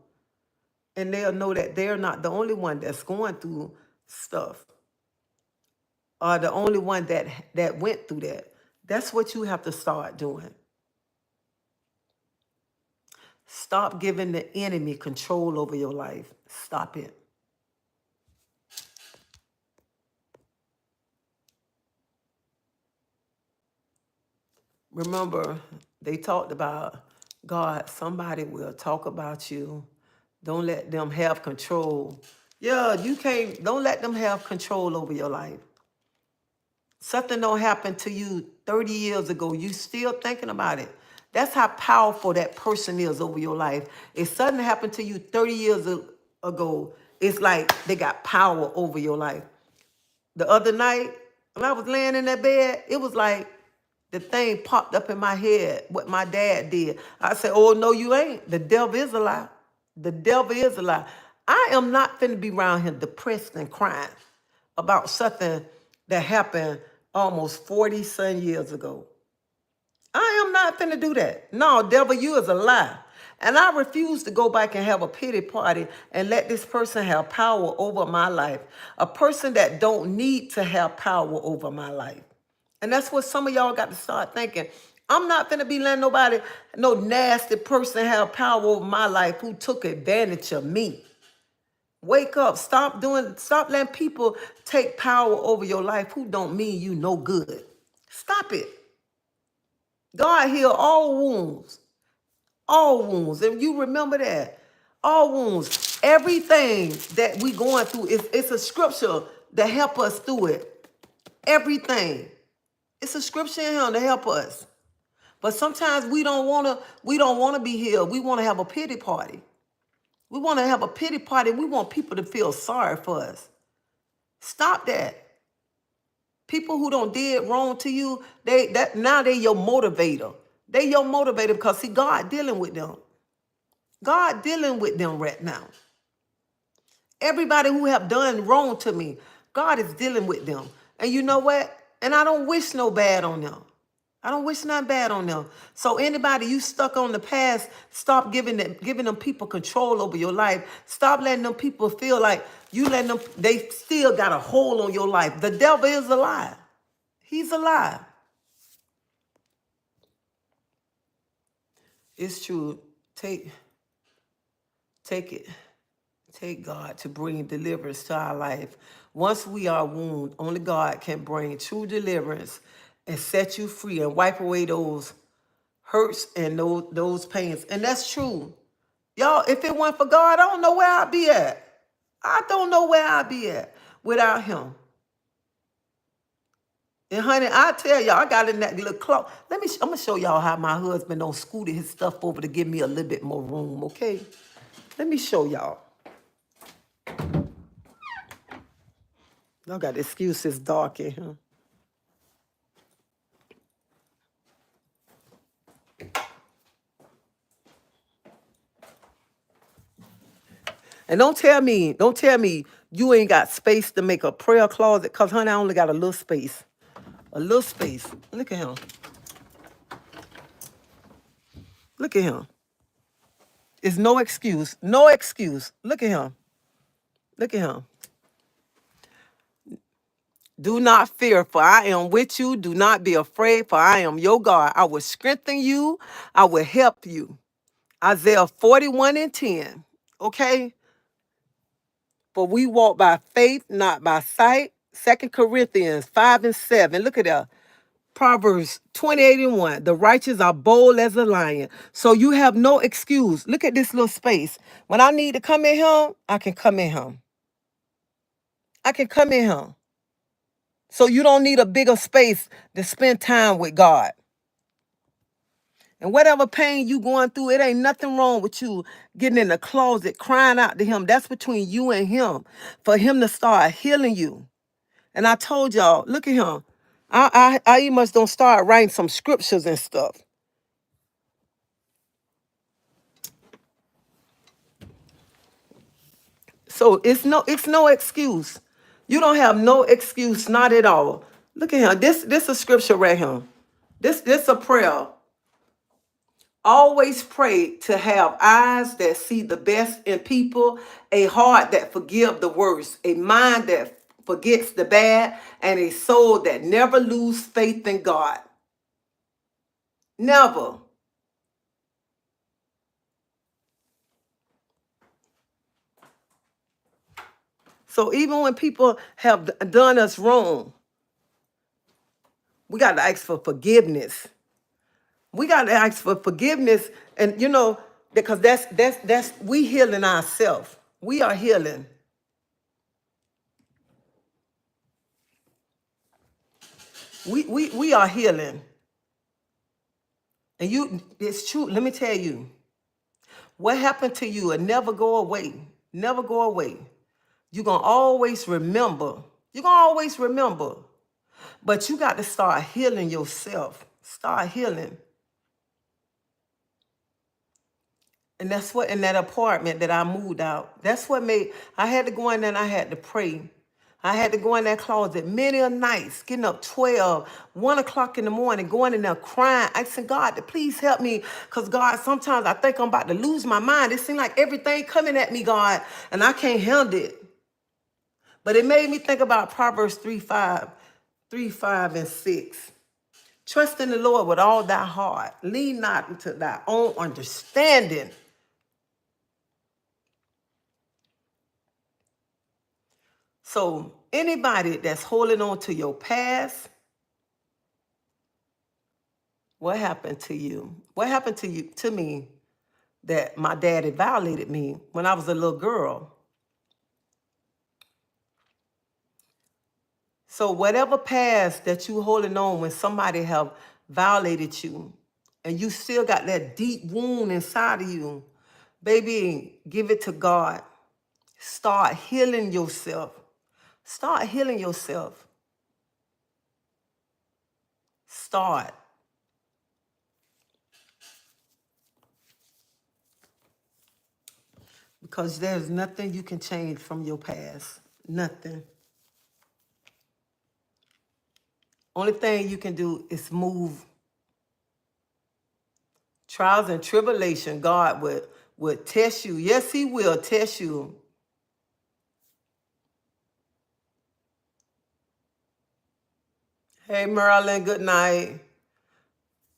and they'll know that they're not the only one that's going through stuff, or the only one that went through that. That's what you have to start doing. Stop giving the enemy control over your life. Stop it. Remember, they talked about God, somebody will talk about you. Don't let them have control. Yeah, you can't, don't let them have control over your life. Something don't happen to you 30 years ago, you still thinking about it. That's how powerful that person is over your life. If something happened to you 30 years ago, it's like they got power over your life. The other night, when I was laying in that bed, it was like the thing popped up in my head, what my dad did. I said, oh, no, you ain't. The devil is a lie. The devil is a lie. I am not finna be around here depressed and crying about something that happened almost 40-some years ago. I am not finna do that. No, devil, you is a lie. And I refuse to go back and have a pity party and let this person have power over my life. A person that don't need to have power over my life. And that's what some of y'all got to start thinking. I'm not finna be letting nobody, no nasty person have power over my life who took advantage of me. Wake up, stop letting people take power over your life who don't mean you no good. Stop it. God heal all wounds. All wounds. And you remember that. All wounds. Everything that we going through, it's a scripture to help us through it. Everything. It's a scripture in here to help us. But sometimes we don't wanna be healed. We want to have a pity party. We want to have a pity party. We want people to feel sorry for us. Stop that. People who don't did wrong to you, now they your motivator. They your motivator because see, God dealing with them. God dealing with them right now. Everybody who have done wrong to me, God is dealing with them. And you know what? And I don't wish no bad on them. I don't wish nothing bad on them. So anybody you stuck on the past, stop giving them people control over your life. Stop letting them people feel like they still got a hold on your life. The devil is a lie. He's a lie. It's true. Take it. Take God to bring deliverance to our life. Once we are wounded, only God can bring true deliverance and set you free and wipe away those hurts and those pains. And that's true. Y'all, if it weren't for God, I don't know where I'd be at. I don't know where I'd be at without him. And honey, I tell y'all, I got in that little closet. I'm going to show y'all how my husband don't scooted his stuff over to give me a little bit more room, okay? Let me show y'all. Y'all got excuses dark in here. And don't tell me you ain't got space to make a prayer closet, because, honey, I only got a little space. A little space. Look at him. Look at him. It's no excuse. No excuse. Look at him. Look at him. Do not fear, for I am with you. Do not be afraid, for I am your God. I will strengthen you. I will help you. Isaiah 41:10. Okay? For we walk by faith, not by sight. 2 Corinthians 5:7. Look at that. Proverbs 28:1. The righteous are bold as a lion. So you have no excuse. Look at this little space. When I need to come in here, I can come in here. I can come in here. So you don't need a bigger space to spend time with God. And whatever pain you going through, it ain't nothing wrong with you getting in the closet, crying out to him. That's between you and him, for him to start healing you. And I told y'all, look at him. I even must don't start writing some scriptures and stuff. So it's no excuse. You don't have no excuse, not at all. Look at him. This a scripture right here. This a prayer. Always pray to have eyes that see the best in people, a heart that forgive the worst, a mind that forgets the bad, and a soul that never lose faith in God. Never. So even when people have done us wrong, we got to ask for forgiveness. We got to ask for forgiveness, and because that's we healing ourselves. We are healing. We are healing. And it's true. Let me tell you, what happened to you will never go away. Never go away. You're gonna always remember. You're gonna always remember. But you got to start healing yourself. Start healing. And that's what, in that apartment that I moved out, that's what made, I had to go in there and I had to pray. I had to go in that closet many a nights, getting up 12, 1 o'clock in the morning, going in there crying, asking God to please help me. Because God, sometimes I think I'm about to lose my mind. It seems like everything coming at me, God, and I can't handle it. But it made me think about Proverbs 3:5 and 6. Trust in the Lord with all thy heart. Lean not into thy own understanding. So anybody that's holding on to your past, what happened to you? What happened to me, that my daddy violated me when I was a little girl? So whatever past that you holding on when somebody have violated you, and you still got that deep wound inside of you, baby, give it to God. Start healing yourself. Start healing yourself. Start. Because there's nothing you can change from your past. Nothing. Only thing you can do is move. Trials and tribulation, God would test you. Yes, he will test you. Hey, Marilyn, good night.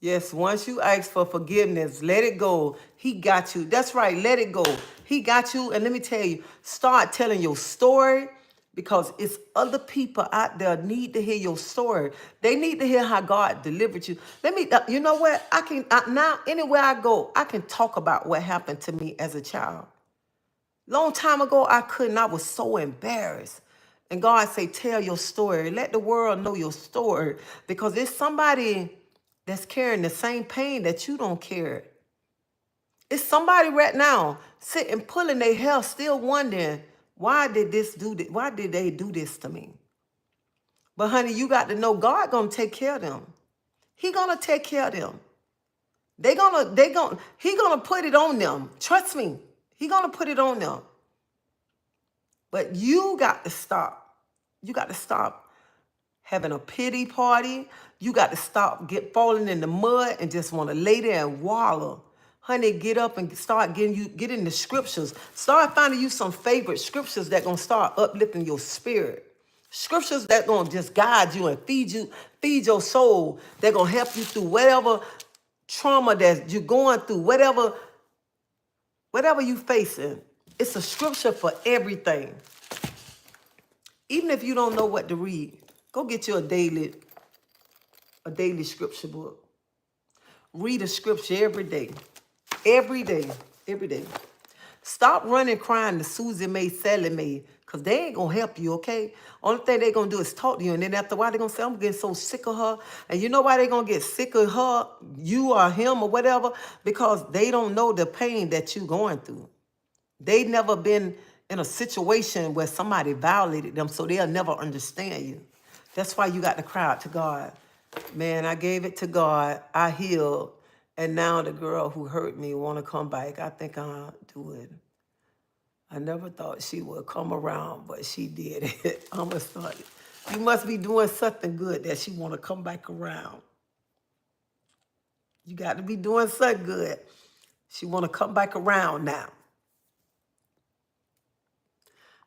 Yes, once you ask for forgiveness, let it go. He got you. That's right, let it go. He got you. And let me tell you, start telling your story, because it's other people out there need to hear your story. They need to hear how God delivered you. You know what? Now, anywhere I go, I can talk about what happened to me as a child. Long time ago, I couldn't. I was so embarrassed. And God say, tell your story. Let the world know your story. Because it's somebody that's carrying the same pain that you don't carry. It's somebody right now sitting, pulling their hair, still wondering, why did they do this to me? But honey, you got to know God gonna take care of them. He gonna take care of them. He gonna put it on them. Trust me. He gonna put it on them. But you got to stop. You got to stop having a pity party. You got to stop falling in the mud and just want to lay there and wallow. Honey, get up and get in the scriptures. Start finding you some favorite scriptures that gonna start uplifting your spirit. Scriptures that gonna just guide you and feed your soul. That gonna help you through whatever trauma that you're going through, whatever you facing. It's a scripture for everything. Even if you don't know what to read, go get you a daily a daily scripture book. Read a scripture every day. Every day. Every day. Stop running crying to Susie Mae, Sally Mae, because they ain't going to help you, okay? Only thing they going to do is talk to you. And then after a while, they're going to say, I'm getting so sick of her. And you know why they're going to get sick of her, you or him or whatever? Because they don't know the pain that you're going through. They never been in a situation where somebody violated them, so they'll never understand you. That's why you got to cry out to God. Man, I gave it to God. I healed. And now the girl who hurt me want to come back. I think I'll do it. I never thought she would come around, but she did it. I'm going to start it. You must be doing something good that she want to come back around. You got to be doing something good. She want to come back around now.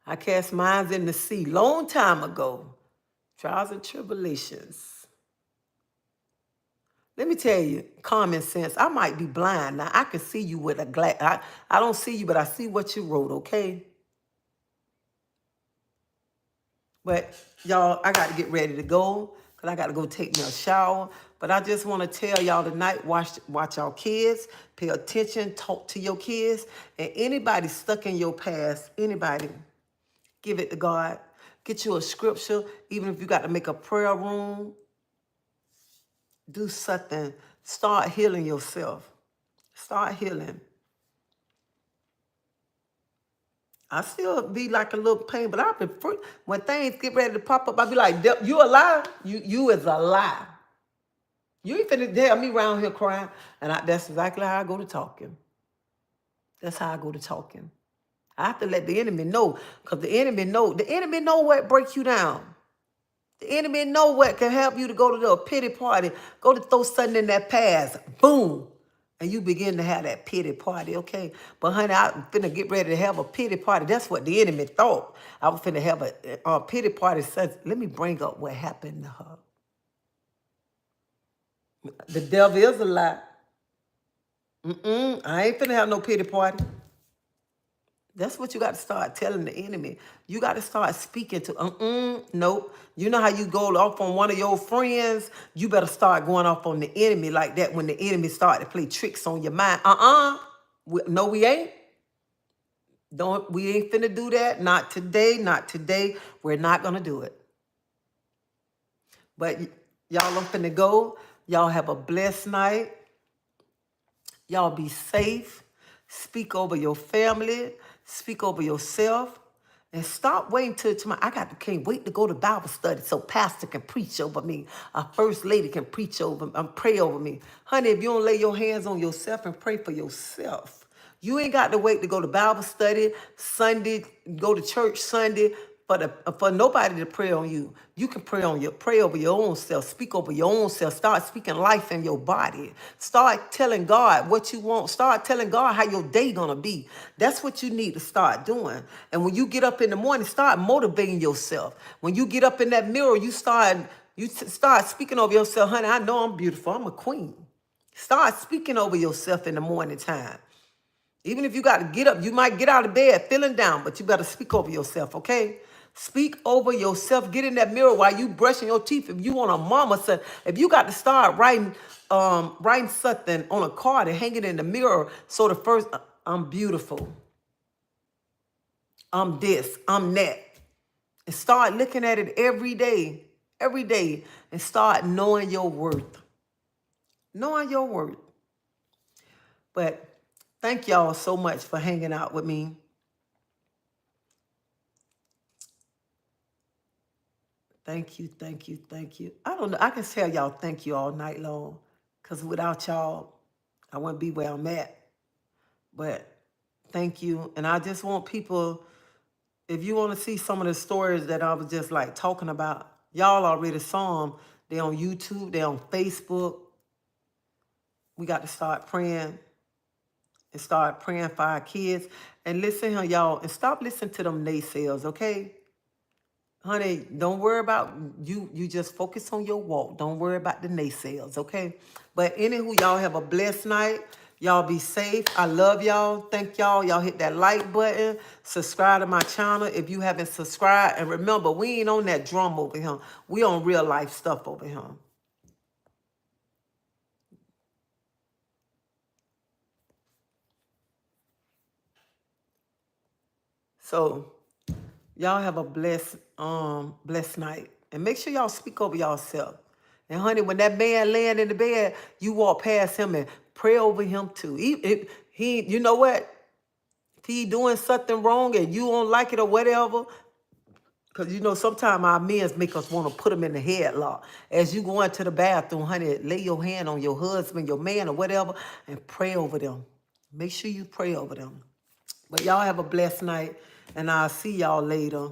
I cast mines in the sea long time ago. Trials and tribulations. Let me tell you, common sense. I might be blind. Now, I can see you with a glass. I don't see you, but I see what you wrote, okay? But, y'all, I got to get ready to go because I got to go take me a shower. But I just want to tell y'all tonight, watch y'all kids. Pay attention. Talk to your kids. And anybody stuck in your past, anybody, give it to God. Get you a scripture. Even if you got to make a prayer room. Do something. Start healing yourself. Start healing. I still be like a little pain, but I've been when things get ready to pop up, I be like, you a lie? You is a lie. You ain't finna tell me around here crying. And that's exactly how I go to talking. That's how I go to talking. I have to let the enemy know, because the enemy know what breaks you down. The enemy know what can help you to go to a pity party, go to throw something in that past, boom, and you begin to have that pity party, okay? But honey, I'm finna get ready to have a pity party. That's what the enemy thought. I was finna have a pity party. Let me bring up what happened to her. The devil is a lie. I ain't finna have no pity party. That's what you got to start telling the enemy. You got to start speaking to, nope. You know how you go off on one of your friends? You better start going off on the enemy like that when the enemy start to play tricks on your mind. No, we ain't. We ain't finna do that. Not today, not today. We're not going to do it. But y'all, I'm finna go. Y'all have a blessed night. Y'all be safe. Speak over your family. Speak over yourself. And stop waiting till tomorrow. Can't wait to go to Bible study so pastor can preach over me. A first lady can preach over me, pray over me. Honey, if you don't lay your hands on yourself and pray for yourself, you ain't got to wait to go to Bible study Sunday, go to church Sunday, for nobody to pray on you. You can pray over your own self, speak over your own self, start speaking life in your body. Start telling God what you want. Start telling God how your day gonna be. That's what you need to start doing. And when you get up in the morning, start motivating yourself. When you get up in that mirror, you start speaking over yourself. Honey, I know I'm beautiful. I'm a queen. Start speaking over yourself in the morning time. Even if you got to get up, you might get out of bed feeling down, but you better speak over yourself, okay? Speak over yourself. Get in that mirror while you brushing your teeth. If you want a mama, son, if you got to start writing something on a card and hang it in the mirror, so the first, I'm beautiful. I'm this, I'm that. And start looking at it every day, and start knowing your worth. Knowing your worth. But thank y'all so much for hanging out with me. Thank you, thank you, thank you. I don't know. I can tell y'all thank you all night long, because without y'all, I wouldn't be where I'm at. But thank you. And I just want people, if you want to see some of the stories that I was just like talking about, y'all already saw them. They're on YouTube. They're on Facebook. We got to start praying and start praying for our kids. And listen here, y'all, and stop listening to them naysayers, okay? Honey, don't worry about you. You just focus on your walk. Don't worry about the naysayers, okay? But anywho, y'all have a blessed night. Y'all be safe. I love y'all. Thank y'all. Y'all hit that like button. Subscribe to my channel if you haven't subscribed. And remember, we ain't on that drum over here. We on real life stuff over here. So y'all have a blessed night. And make sure y'all speak over yourself. And honey, when that man laying in the bed, you walk past him and pray over him too. He you know what? If he doing something wrong and you don't like it or whatever, because you know sometimes our men make us want to put them in the headlock. As you go into the bathroom, honey, lay your hand on your husband, your man or whatever, and pray over them. Make sure you pray over them. But y'all have a blessed night, and I'll see y'all later.